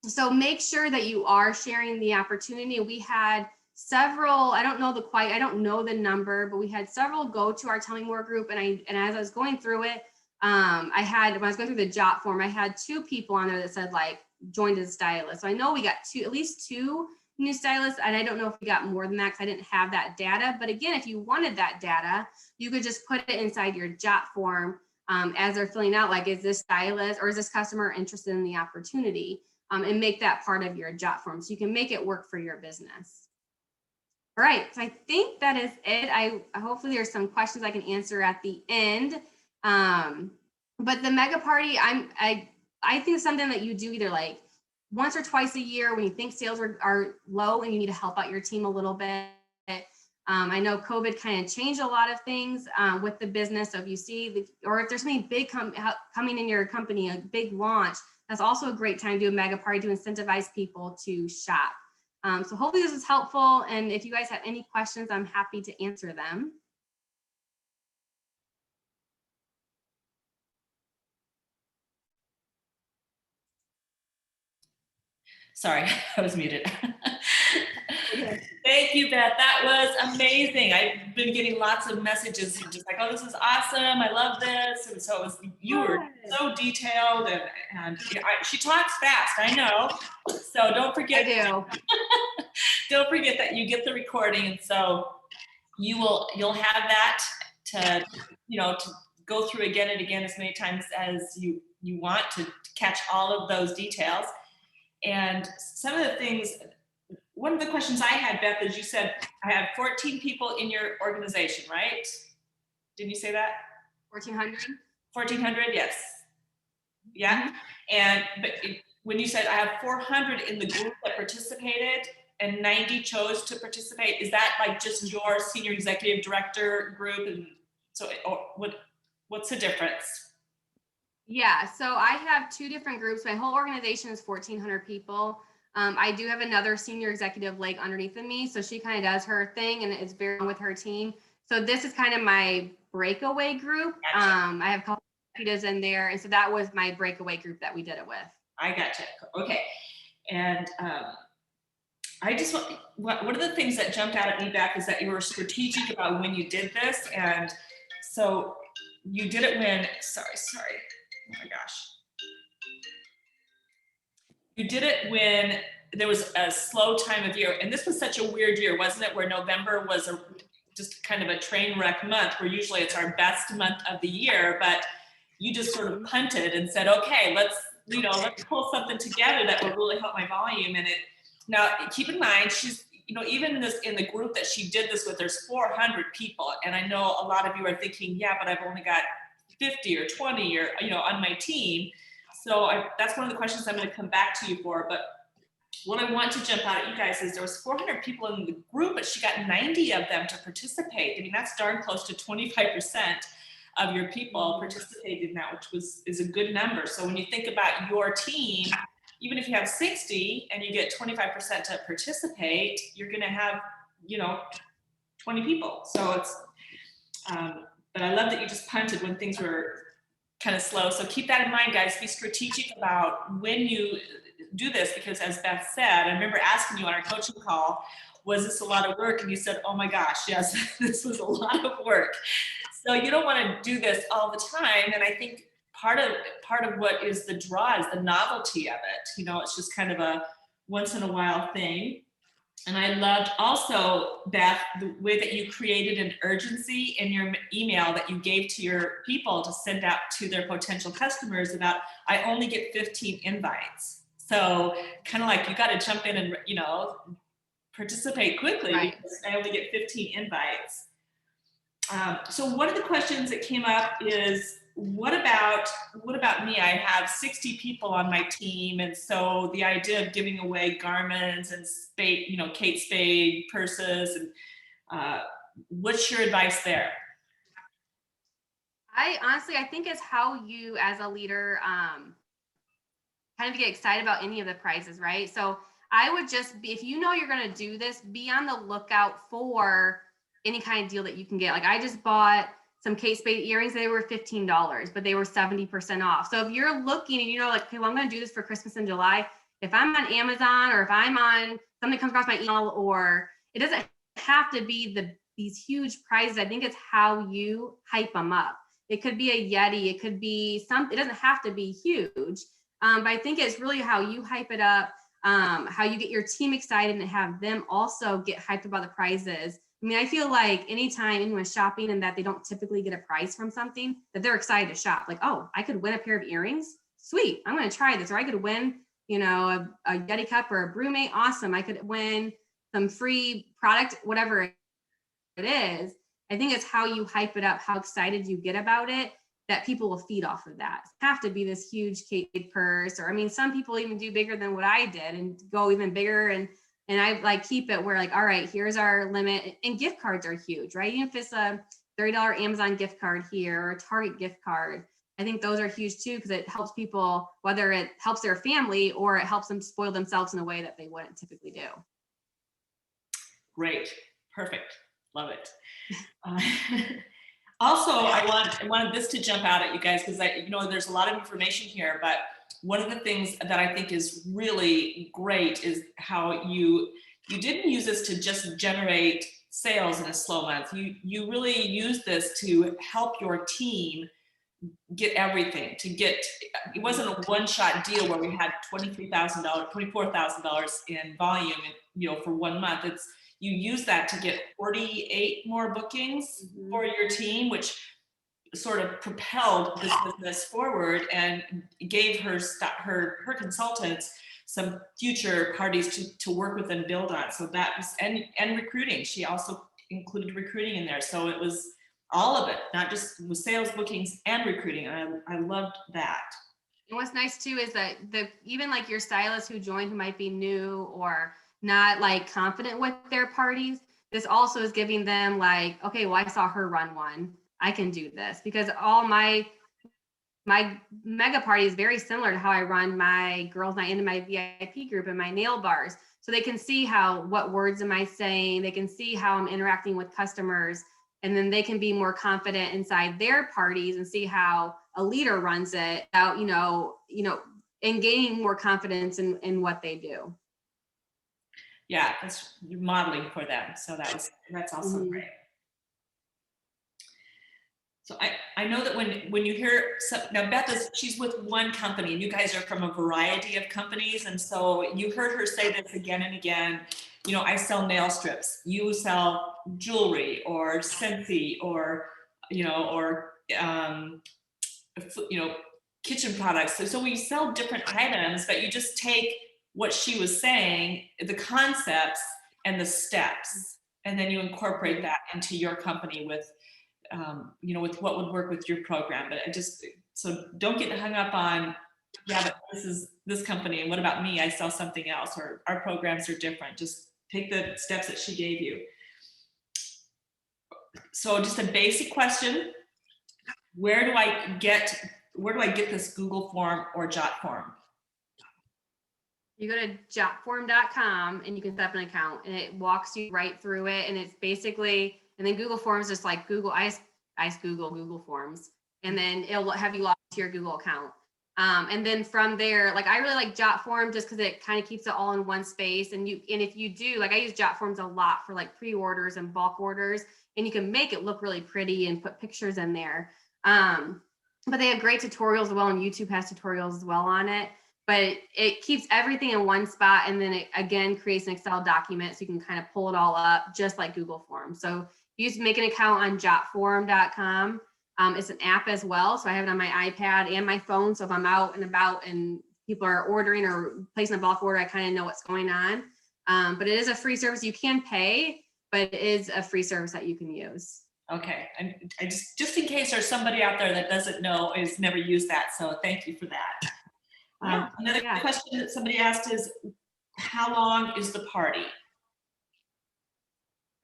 So make sure that you are sharing the opportunity. We had several, I don't know the number, but we had several go to our Tell Me More group. And as I was going through it, when I was going through the jot form, I had 2 people on there that said like joined as a stylist. So I know we got at least 2 new stylists, and I don't know if we got more than that because I didn't have that data. But again, if you wanted that data, you could just put it inside your jot form as they're filling out, like, is this stylist or is this customer interested in the opportunity? And make that part of your jot form so you can make it work for your business. All right, so I think that is it. Hopefully there's some questions I can answer at the end. But the mega party, I think it's something that you do either like once or twice a year when you think sales are low and you need to help out your team a little bit. I know COVID kind of changed a lot of things with the business. So if you see, or if there's something big coming in your company, a big launch, that's also a great time to do a mega party to incentivize people to shop. So hopefully this is helpful. And if you guys have any questions, I'm happy to answer them. Sorry, I was muted. Thank you, Beth. That was amazing. I've been getting lots of messages just like, oh, this is awesome. I love this. And so you were so detailed, and she talks fast, I know. So don't forget. I do. Don't forget that you get the recording, and so you'll have that to go through again and again as many times as you want to catch all of those details. And some of the things, one of the questions I had, Beth, is you said, I have 14 people in your organization, right? Didn't you say that? 1,400. 1,400, yes. Yeah. Mm-hmm. But when you said I have 400 in the group that participated and 90 chose to participate, is that like just your senior executive director group? And so what's the difference? Yeah, so I have 2 different groups. My whole organization is 1,400 people. I do have another senior executive leg underneath of me, so she kind of does her thing and is very on with her team. So this is kind of my breakaway group. Gotcha. I have a couple of executives in there, and so that was my breakaway group that we did it with. I gotcha. Okay, and I just want, one of the things that jumped out at me, Beth, is that you were strategic about when you did this, and so you did it when. Sorry. Oh my gosh. You did it when there was a slow time of year. And this was such a weird year, wasn't it? Where November was just kind of a train wreck month, where usually it's our best month of the year, but you just sort of punted and said, okay, let's pull something together that will really help my volume. And now keep in mind, she's, even in the group that she did this with, there's 400 people. And I know a lot of you are thinking, yeah, but I've only got 50 or 20 or, on my team. So that's one of the questions I'm going to come back to you for. But what I want to jump out at you guys is there was 400 people in the group, but she got 90 of them to participate. I mean, that's darn close to 25% of your people participated in that, which is a good number. So when you think about your team, even if you have 60 and you get 25% to participate, you're going to have, 20 people. So it's, but I love that you just punted when things were kind of slow. So keep that in mind, guys. Be strategic about when you do this, because as Beth said, I remember asking you on our coaching call, was this a lot of work? And you said, oh my gosh, yes, this was a lot of work. So you don't want to do this all the time. And I think part of what is the draw is the novelty of it. It's just kind of a once in a while thing. And I loved also, Beth, the way that you created an urgency in your email that you gave to your people to send out to their potential customers about, I only get 15 invites. So kind of like you got to jump in and, participate quickly, Right. because I only get 15 invites. So one of the questions that came up is, what about me? I have 60 people on my team, and so the idea of giving away garments and spade, Kate Spade purses, and what's your advice there? I think it's how you as a leader kind of get excited about any of the prizes, right? So I would just be, if you know you're going to do this, be on the lookout for any kind of deal that you can get. Like I just bought some Kate Spade earrings. They were $15, but they were 70% off. So if you're looking and like, okay, well, I'm going to do this for Christmas in July. If I'm on Amazon, or if I'm on something comes across my email, or it doesn't have to be these huge prizes. I think it's how you hype them up. It could be a Yeti. It could be something. It doesn't have to be huge. But I think it's really how you hype it up, how you get your team excited and have them also get hyped about the prizes. I mean, I feel like anytime anyone's shopping and that they don't typically get a prize from something, that they're excited to shop. Like, oh, I could win a pair of earrings. Sweet. I'm going to try this. Or I could win, a Yeti cup or a BrewMate. Awesome. I could win some free product, whatever it is. I think it's how you hype it up, how excited you get about it, that people will feed off of that. It have to be this huge Kate purse, or I mean, some people even do bigger than what I did and go even bigger. And I like keep it where like, all right, here's our limit. And gift cards are huge, right? Even if it's a $30 Amazon gift card here or a Target gift card, I think those are huge too, because it helps people, whether it helps their family or it helps them spoil themselves in a way that they wouldn't typically do. Great. Perfect. Love it. Also, I wanted this to jump out at you guys, because there's a lot of information here, but one of the things that I think is really great is how you didn't use this to just generate sales in a slow month. You really use this to help your team get everything. It wasn't a one-shot deal where we had $23,000, $24,000 in volume, for 1 month. You use that to get 48 more bookings for your team, which sort of propelled this business forward and gave her consultants some future parties to work with and build on. So that was, and recruiting. She also included recruiting in there. So it was all of it, not just with sales, bookings, and recruiting. I loved that. And what's nice too is that even like your stylist who joined, who might be new or not like confident with their parties, this also is giving them like, okay, well, I saw her run one. I can do this, because all my mega party is very similar to how I run my girls' night into my VIP group and my nail bars. So they can see what words am I saying? They can see how I'm interacting with customers, and then they can be more confident inside their parties and see how a leader runs it out, and gaining more confidence in what they do. Yeah, that's modeling for them. So that's also great. So I know that when you hear, now Beth she's with one company, and you guys are from a variety of companies. And so you heard her say this again and again, I sell nail strips, you sell jewelry or Scentsy or kitchen products. So we sell different items, but you just take what she was saying, the concepts and the steps, and then you incorporate that into your company with with what would work with your program. But so don't get hung up on, yeah, but this is this company, and what about me? I sell something else, or our programs are different. Just take the steps that she gave you. So just a basic question: where do I get this Google form or Jot form? You go to jotform.com and you can set up an account, and it walks you right through it. And it's basically, and then Google Forms is like Google. I just Google Forms, and then it'll have you log into your Google account. And then from there, like I really like Jotform just because it kind of keeps it all in one space. And if you do, like I use Jotforms a lot for like pre-orders and bulk orders, and you can make it look really pretty and put pictures in there. But they have great tutorials as well, and YouTube has tutorials as well on it. But it keeps everything in one spot, and then it again creates an Excel document so you can kind of pull it all up just like Google Forms. So you just make an account on jotform.com. It's an app as well. So I have it on my iPad and my phone. So if I'm out and about and people are ordering or placing a bulk order, I kind of know what's going on. But it is a free service. You can pay, but it is a free service that you can use. Okay, and I just in case there's somebody out there that doesn't know, has never used that, so thank you for that. Another question that somebody asked is, how long is the party?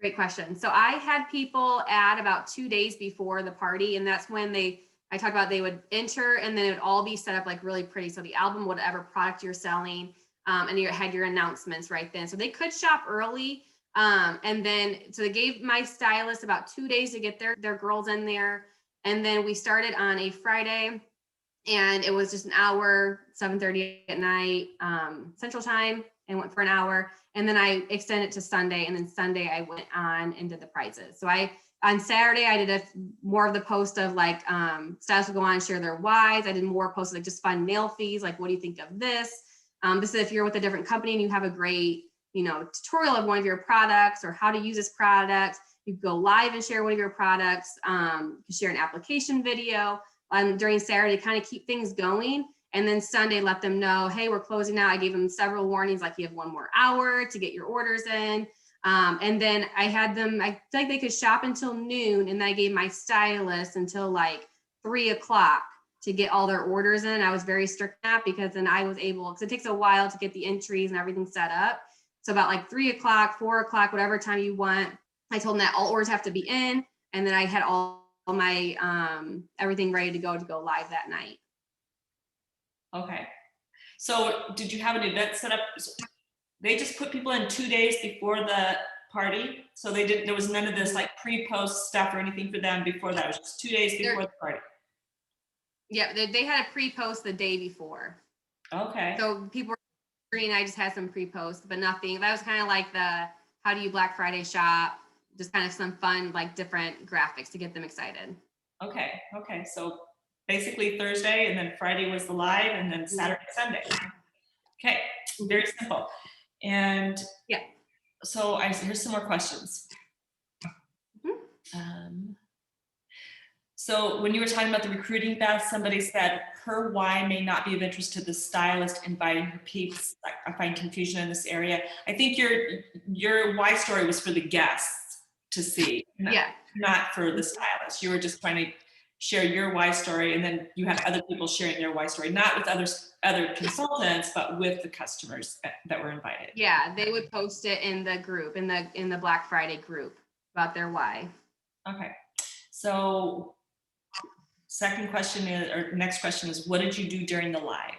Great question. So I had people add about 2 days before the party, and that's when I talked about they would enter, and then it would all be set up like really pretty. So the album, whatever product you're selling, and you had your announcements right then. So they could shop early. And then, so they gave my stylist about 2 days to get their girls in there. And then we started on a Friday, and it was just an hour, 7:30 at night, Central Time, and went for an hour. And then I extended to Sunday, and then Sunday I went on and did the prizes. So on Saturday, I did more of the post of like, stylists would go on and share their whys. I did more posts like just fun mail fees. Like, what do you think of this? This is if you're with a different company and you have a great, tutorial of one of your products or how to use this product. You go live and share one of your products. You can share an application video during Saturday, kind of keep things going. And then Sunday, let them know, hey, we're closing out. I gave them several warnings, like you have 1 more hour to get your orders in. And then I had them, I feel like they could shop until noon. And then I gave my stylist until like 3 o'clock to get all their orders in. I was very strict on that because then I was able, because it takes a while to get the entries and everything set up. So about like 3 o'clock, 4 o'clock, whatever time you want, I told them that all orders have to be in. And then I had all my everything ready to go live that night. Okay. So did you have an event set up? They just put people in 2 days before the party. So there was none of this like pre-post stuff or anything for them before that. It was just 2 days before the party. Yeah, they had a pre-post the day before. Okay. So people were ordering, I just had some pre-post, but nothing. That was kind of like the how do you Black Friday shop, just kind of some fun, like different graphics to get them excited. Okay. So basically Thursday, and then Friday was the live, and then Saturday, Sunday. Okay, very simple. And yeah, so here's some more questions. So when you were talking about the recruiting, Beth, somebody said her why may not be of interest to the stylist inviting her peeps. I find confusion in this area. I think your why story was for the guests to see, not for the stylist. You were just trying to share your why story, and then you had other people sharing their why story, not with other consultants, but with the customers that were invited. Yeah, they would post it in the group, in the Black Friday group about their why. Okay, so next question is, what did you do during the live?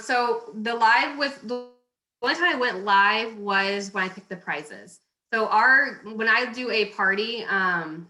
So the only time I went live was when I picked the prizes. So when I do a party,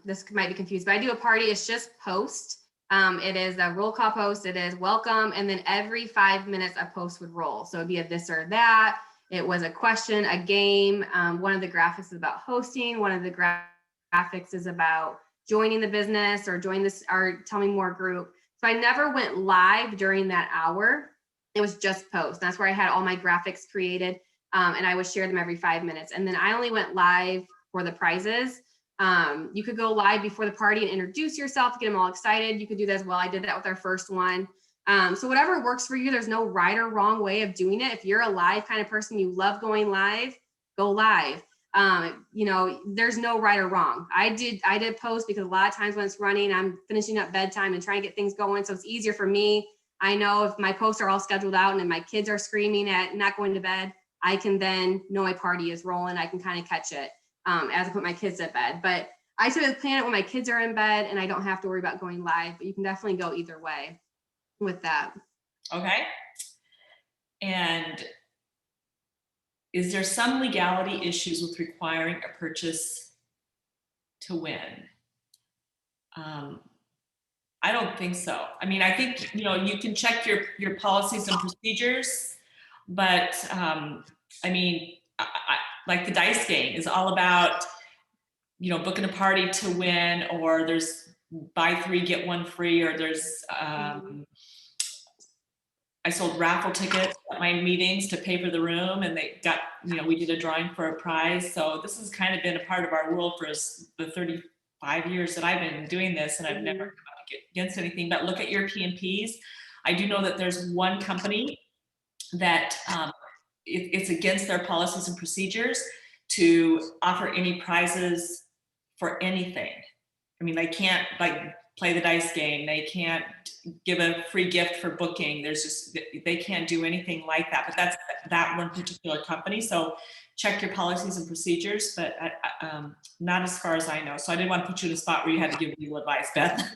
this might be confused, but I do a party, it's just post. It is a roll call post, it is welcome, and then every 5 minutes a post would roll. So it'd be a this or that. It was a question, a game. One of the graphics is about hosting. One of the graphics is about joining the business or join this or tell me more group. So I never went live during that hour. It was just post. That's where I had all my graphics created. And I would share them every 5 minutes. And then I only went live for the prizes. You could go live before the party and introduce yourself to get them all excited. You could do that as well. I did that with our first one. So whatever works for you, there's no right or wrong way of doing it. If you're a live kind of person, you love going live, go live. There's no right or wrong. I did post because a lot of times when it's running, I'm finishing up bedtime and trying to get things going. So it's easier for me. I know if my posts are all scheduled out and if my kids are screaming at not going to bed, I can then know my party is rolling. I can kind of catch it as I put my kids to bed. But I typically plan it when my kids are in bed and I don't have to worry about going live, but you can definitely go either way with that. Okay. And is there some legality issues with requiring a purchase to win? I don't think so. I mean, I think, you can check your policies and procedures, but I mean, like the dice game is all about, booking a party to win, or there's buy three, get one free, or there's, I sold raffle tickets at my meetings to pay for the room, and they got, we did a drawing for a prize. So this has kind of been a part of our world for the 35 years that I've been doing this, and I've never come up against anything. But look at your P&Ps. I do know that there's one company that it's against their policies and procedures to offer any prizes for anything. I mean, they can't like play the dice game. They can't give a free gift for booking. They can't do anything like that. But that's that one particular company. So check your policies and procedures, but not as far as I know. So I didn't want to put you in a spot where you had to give legal advice, Beth.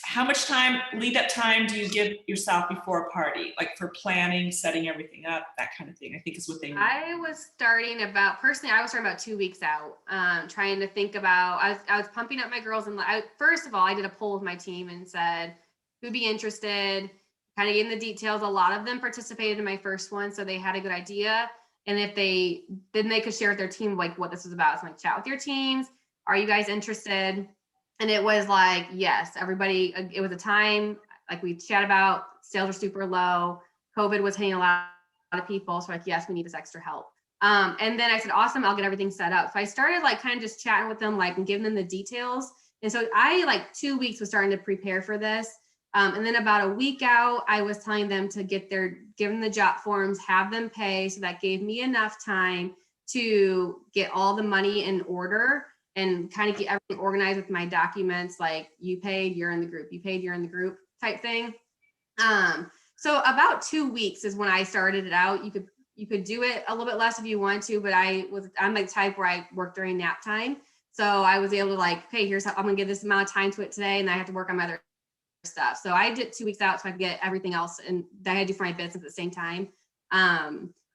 How much lead up time do you give yourself before a party? Like for planning, setting everything up, that kind of thing, I think is what they need. I was starting about 2 weeks out, trying to think about, I was pumping up my girls. And first of all, I did a poll with my team and said, who'd be interested, kind of getting the details. A lot of them participated in my first one, so they had a good idea. And if then they could share with their team, like what this was about. So like, chat with your teams. Are you guys interested? And it was like, yes, everybody, it was a time, like we chat about, sales were super low. COVID was hitting a lot of people. So like, yes, we need this extra help. And then I said, awesome, I'll get everything set up. So I started like kind of just chatting with them, like, and giving them the details. And so I like 2 weeks was starting to prepare for this. And then about a week out, I was telling them to give them the job forms, have them pay. So that gave me enough time to get all the money in order and kind of get everything organized with my documents, like you paid, you're in the group, you paid, you're in the group type thing. So about 2 weeks is when I started it out. You could do it a little bit less if you want to, but I'm the type where I work during nap time. So I was able to like, hey, here's how I'm gonna give this amount of time to it today, and I have to work on my other stuff. So I did 2 weeks out so I could get everything else and that I had to do for my business at the same time. But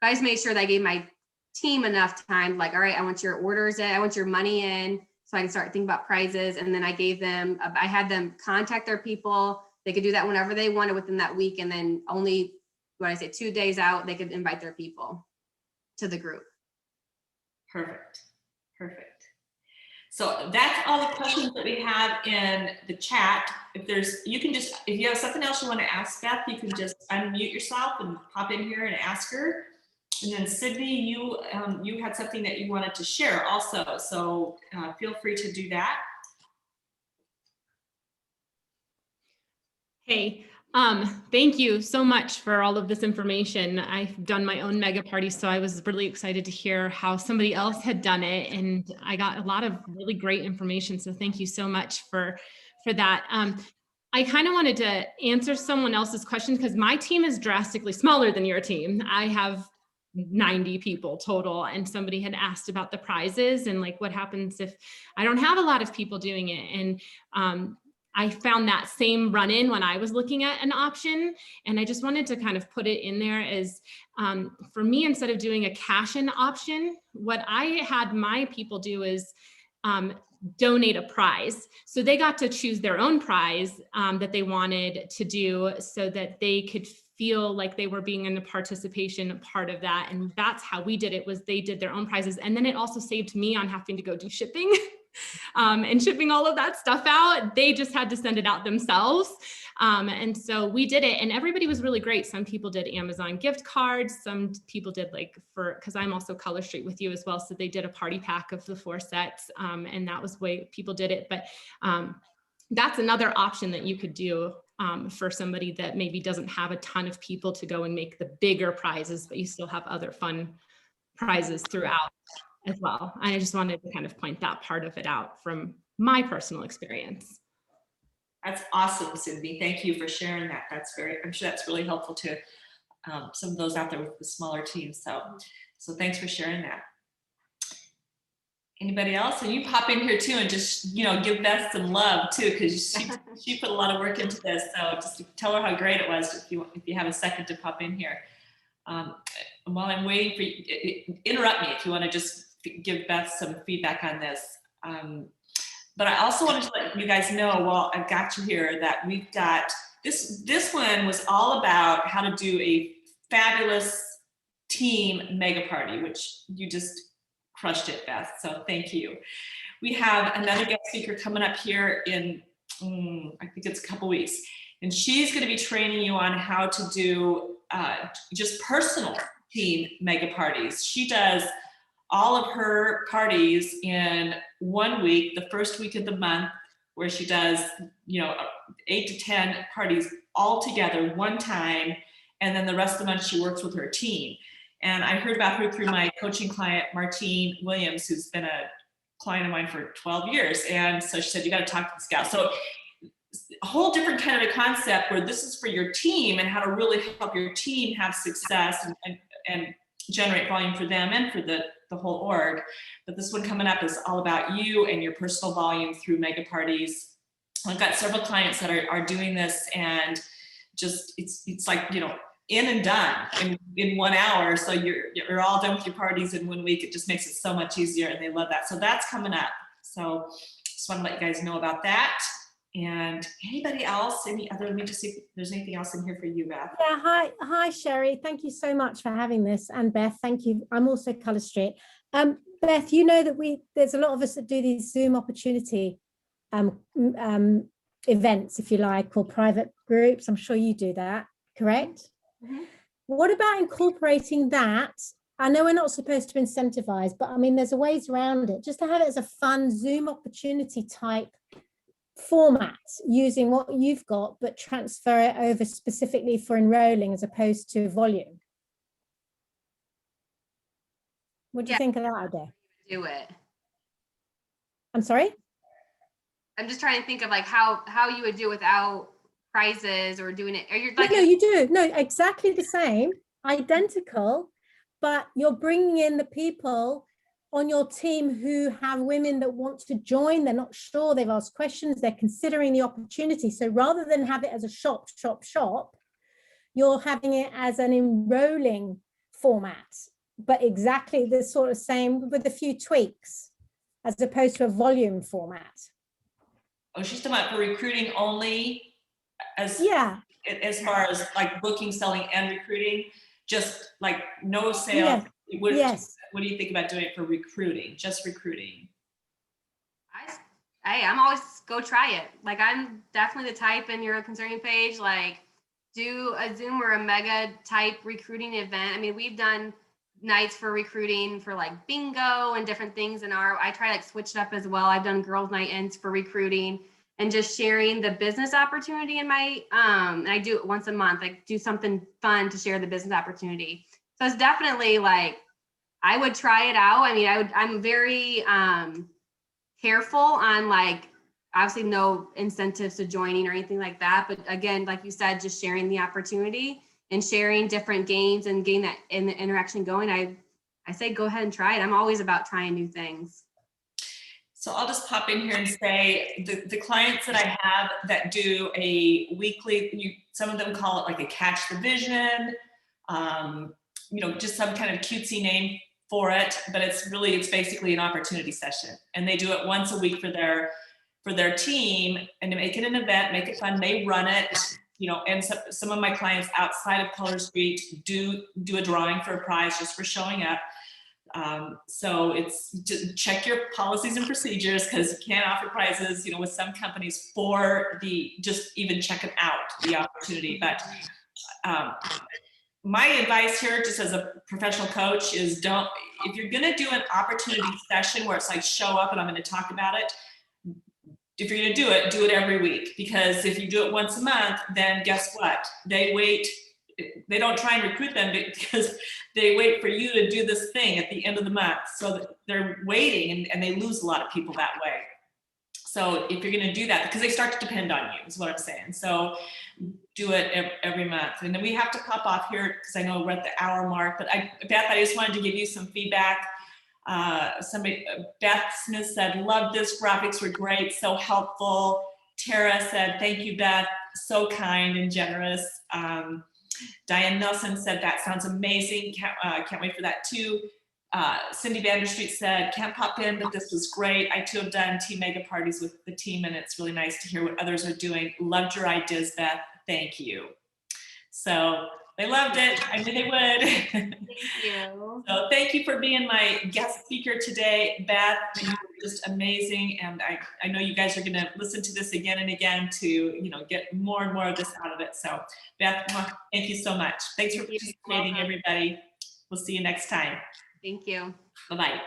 I just made sure that I gave my team enough time, like, all right, I want your orders in, I want your money in, so I can start thinking about prizes. And then I had them contact their people. They could do that whenever they wanted within that week. And then only, 2 days out, they could invite their people to the group. Perfect. So that's all the questions that we have in the chat. If you have something else you want to ask Beth, you can just unmute yourself and pop in here and ask her. And then Sydney, you had something that you wanted to share also. So feel free to do that. Hey, thank you so much for all of this information. I've done my own mega party, so I was really excited to hear how somebody else had done it, and I got a lot of really great information. So thank you so much for that. I kind of wanted to answer someone else's question because my team is drastically smaller than your team. I have 90 people total, and somebody had asked about the prizes and like what happens if I don't have a lot of people doing it. And I found that same run-in when I was looking at an option, and I just wanted to kind of put it in there as for me, instead of doing a cash-in option, what I had my people do is donate a prize. So they got to choose their own prize that they wanted to do so that they could feel like they were being in a participation part of that. And that's how we did it, was they did their own prizes. And then it also saved me on having to go do shipping and shipping all of that stuff out. They just had to send it out themselves. And so we did it, and everybody was really great. Some people did Amazon gift cards. Some people did because I'm also Color Street with you as well. So they did a party pack of the 4 sets. And that was the way people did it. But that's another option that you could do for somebody that maybe doesn't have a ton of people to go and make the bigger prizes, but you still have other fun prizes throughout as well. And I just wanted to kind of point that part of it out from my personal experience. That's awesome, Cindy. Thank you for sharing that. I'm sure that's really helpful to some of those out there with the smaller teams. So thanks for sharing that. Anybody else? And you pop in here too and just, give Beth some love too, because she put a lot of work into this. So just tell her how great it was if you have a second to pop in here. While I'm waiting for you, interrupt me if you want to just give Beth some feedback on this. But I also wanted to let you guys know, while I've got you here, that we've got this one was all about how to do a fabulous team mega party, which you just crushed it, Beth. So thank you. We have another guest speaker coming up here in, I think it's a couple weeks. And she's going to be training you on how to do just personal team mega parties. She does all of her parties in 1 week, the first week of the month, where she does, 8 to 10 parties all together one time. And then the rest of the month she works with her team. And I heard about her through my coaching client, Martine Williams, who's been a client of mine for 12 years. And so she said, you got to talk to this gal. So a whole different kind of a concept where this is for your team and how to really help your team have success and generate volume for them and for the whole org. But this one coming up is all about you and your personal volume through mega parties. I've got several clients that are doing this, and just it's like, in and done in 1 hour. So you're all done with your parties in 1 week. It just makes it so much easier, and they love that. So that's coming up. So just want to let you guys know about that. And anybody else, let me just see if there's anything else in here for you, Beth. Yeah, hi, Sherry. Thank you so much for having this. And Beth, thank you. I'm also Colour Street. Beth, you know that there's a lot of us that do these Zoom opportunity events, if you like, or private groups. I'm sure you do that, correct? Mm-hmm. What about incorporating that? I know we're not supposed to incentivize, but I mean, there's a ways around it. Just to have it as a fun Zoom opportunity type format, using what you've got, but transfer it over specifically for enrolling as opposed to volume. What do you think of that idea? Do it. I'm sorry? I'm just trying to think of like how you would do it without prizes or doing it. Are you like? No, you do. No, exactly the same, identical, but you're bringing in the people on your team who have women that want to join. They're not sure, they've asked questions, they're considering the opportunity. So rather than have it as a shop, you're having it as an enrolling format, but exactly the sort of same with a few tweaks, as opposed to a volume format. Oh, she's talking about for recruiting only, as far as like booking, selling, and recruiting, just like no sales. Yes. What do you think about doing it for recruiting, just recruiting? I'm always go try it. Like, I'm definitely the type in your concerning page, like do a Zoom or a mega type recruiting event. I mean, we've done nights for recruiting for like bingo and different things I try like switch it up as well. I've done girls night ends for recruiting and just sharing the business opportunity in my, and I do it once a month, like do something fun to share the business opportunity. So it's definitely like, I would try it out. I mean, I'm very careful on like, obviously no incentives to joining or anything like that. But again, like you said, just sharing the opportunity and sharing different games and getting that in the interaction going. I say, go ahead and try it. I'm always about trying new things. So I'll just pop in here and say the clients that I have that do a weekly, some of them call it like a catch the vision, just some kind of cutesy name for it, but it's basically an opportunity session, and they do it once a week for their team, and to make it an event, make it fun. They run it, and some of my clients outside of Colour Street do a drawing for a prize just for showing up. So it's just check your policies and procedures, because you can't offer prizes, with some companies for just even checking out the opportunity. But my advice here, just as a professional coach, is if you're going to do an opportunity session where it's like show up and I'm going to talk about it, if you're going to do it every week. Because if you do it once a month, then guess what? They don't try and recruit them, because they wait for you to do this thing at the end of the month. So they're waiting, and they lose a lot of people that way. So if you're going to do that, because they start to depend on you, is what I'm saying. So do it every month. And then we have to pop off here, because I know we're at the hour mark. But Beth, I just wanted to give you some feedback. Beth Smith said, love this, graphics were great, so helpful. Tara said, thank you, Beth, so kind and generous. Diane Nelson said, that sounds amazing, can't wait for that too. Cindy Vanderstreet said, can't pop in, but this was great. I too have done team mega parties with the team, and it's really nice to hear what others are doing. Loved your ideas, Beth. Thank you. So they loved it. I knew they would. Thank you. So thank you for being my guest speaker today, Beth. You were just amazing, and I know you guys are going to listen to this again and again to get more and more of this out of it. So Beth, thank you so much. Thanks for participating, everybody. We'll see you next time. Thank you. Bye-bye.